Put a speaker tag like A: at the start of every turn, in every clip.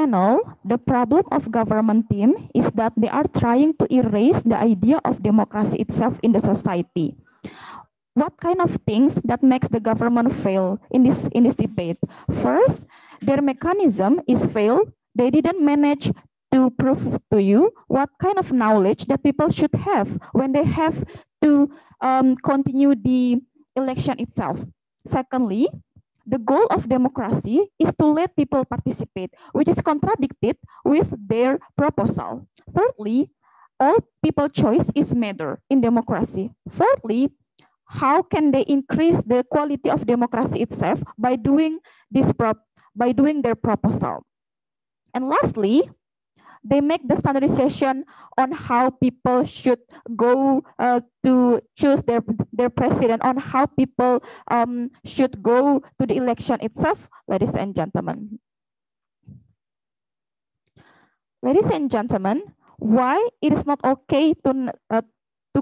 A: panel, the problem of government team is that they are trying to erase the idea of democracy itself in the society. What kind of things that makes the government fail in this debate? First, their mechanism is failed. They didn't manage to prove to you what kind of knowledge that people should have when they have to continue the election itself. Secondly, the goal of democracy is to let people participate, which is contradicted with their proposal. Thirdly, all people choice is matter in democracy. Fourthly, how can they increase the quality of democracy itself by doing their proposal? And lastly, they make the standardization on how people should go to choose their president, on how people should go to the election itself, ladies and gentlemen. Ladies and gentlemen, why it is not okay to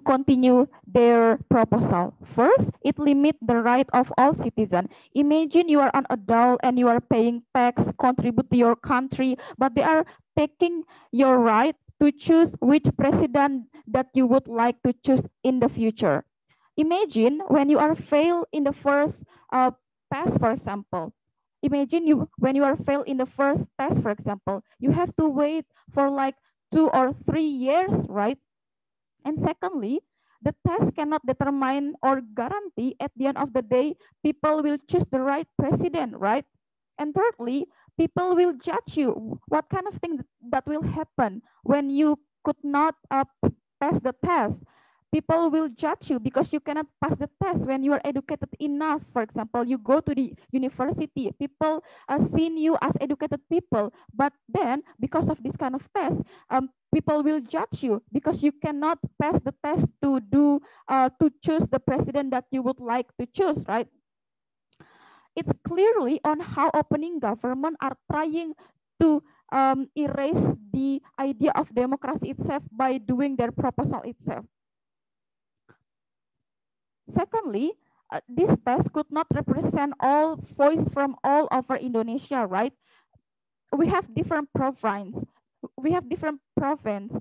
A: continue their proposal? First, it limits the right of all citizens. Imagine you are an adult and you are paying tax, contribute to your country, but they are taking your right to choose which president that you would like to choose in the future. Imagine when you are failed in the first test, for example. Imagine when you are failed in the first test, for example, you have to wait for like 2 or 3 years, right? And secondly, the test cannot determine or guarantee at the end of the day, people will choose the right president, right? And thirdly, people will judge you. What kind of thing that will happen when you could not pass the test? People will judge you because you cannot pass the test when you are educated enough. For example, you go to the university, people see you as educated people, but then because of this kind of test, people will judge you because you cannot pass the test to choose the president that you would like to choose, right? It's clearly on how opening government are trying to erase the idea of democracy itself by doing their proposal itself. Secondly, this test could not represent all voice from all over Indonesia, right? We have different province. We have different province.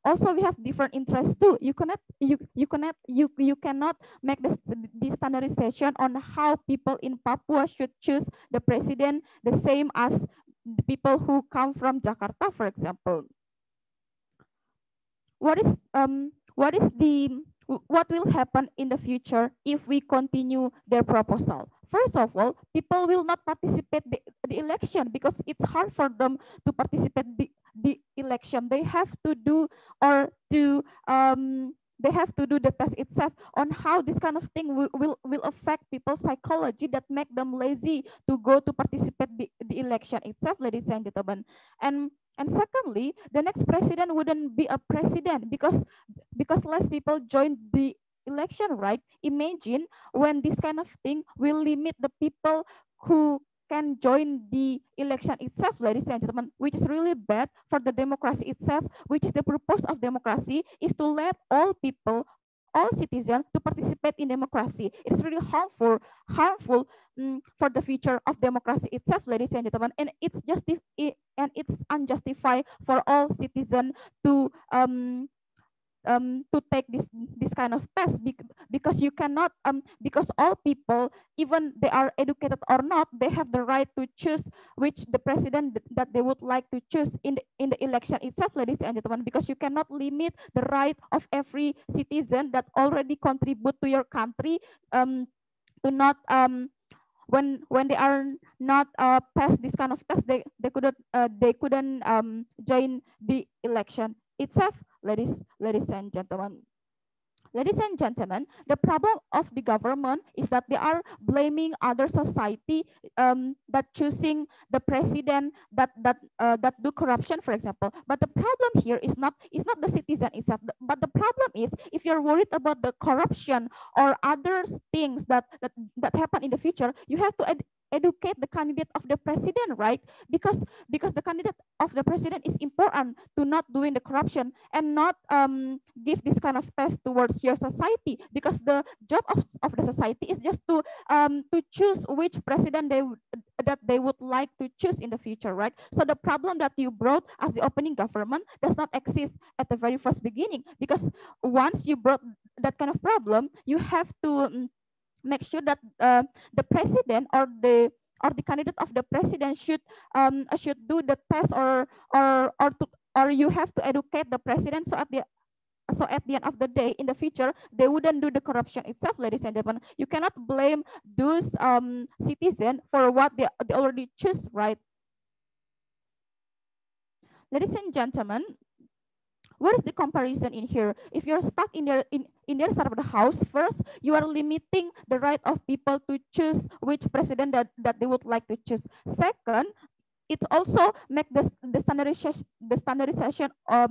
A: Also, we have different interests too. You cannot make the standardization on how people in Papua should choose the president the same as the people who come from Jakarta, for example. What will happen in the future if we continue their proposal? First of all, people will not participate the election because it's hard for them to participate the election. They have to do the test itself on how this kind of thing will affect people's psychology that make them lazy to go to participate the election itself, ladies and gentlemen. And secondly, the next president wouldn't be a president because less people join the election, right? Imagine when this kind of thing will limit the people who can join the election itself, ladies and gentlemen, which is really bad for the democracy itself, which is the purpose of democracy is to let all people, all citizens to participate in democracy. It is really harmful for the future of democracy itself, ladies and gentlemen, and it's unjustified for all citizens to take this kind of test because you cannot because all people, even they are educated or not, they have the right to choose which the president that they would like to choose in the election itself, ladies and gentlemen, because you cannot limit the right of every citizen that already contribute to your country to not when they are not pass this kind of test, they couldn't join the election itself, ladies and gentlemen. Ladies and gentlemen, the problem of the government is that they are blaming other society that choosing the president that do corruption, for example. But the problem here is not the citizen itself. But the problem is if you're worried about the corruption or other things that happen in the future, you have to educate the candidate of the president, right? Because the candidate of the president is important to not doing the corruption and not give this kind of test towards your society, because the job of the society is just to choose which president that they would like to choose in the future, right? So the problem that you brought as the opening government does not exist at the very first beginning, because once you brought that kind of problem, you have to make sure that the president or the candidate of the president should do the test, or you have to educate the president, so at the end of the day, in the future, they wouldn't do the corruption itself, ladies and gentlemen. You cannot blame those citizens for what they already choose, right? Ladies and gentlemen, what is the comparison in here? If you're stuck in their side of the house, first, you are limiting the right of people to choose which president that they would like to choose. Second, it also make the standardization of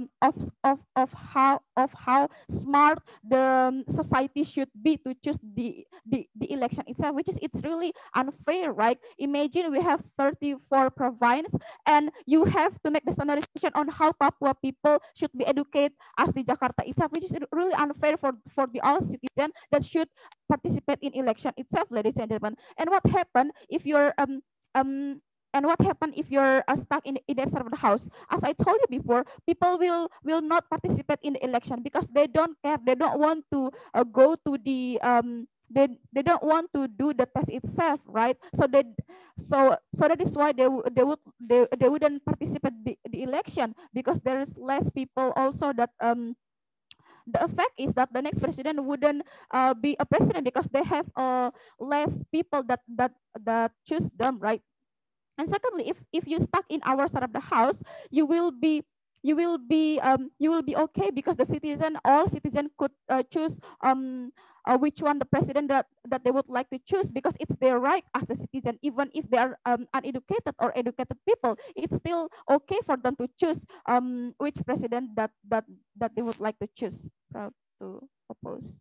A: how smart the society should be to choose the election itself, which is it's really unfair, right? Imagine we have 34 province, and you have to make the standardization on how Papua people should be educated as the Jakarta itself, which is really unfair for the all citizen that should participate in election itself, ladies and gentlemen. And what happened if you're um and what happened if you're stuck in their side of the house? As I told you before, people will not participate in the election because they don't care. They don't want to go to the they don't want to do the test itself, right? So that is why they wouldn't participate the election, because there is less people also that the effect is that the next president wouldn't be a president because they have less people that choose them, right? And secondly, if you stuck in our side of the house, you will be you will be okay, because the all citizen could choose which one the president that they would like to choose, because it's their right as the citizen. Even if they are uneducated or educated people, it's still okay for them to choose which president that they would like to choose, proud to oppose.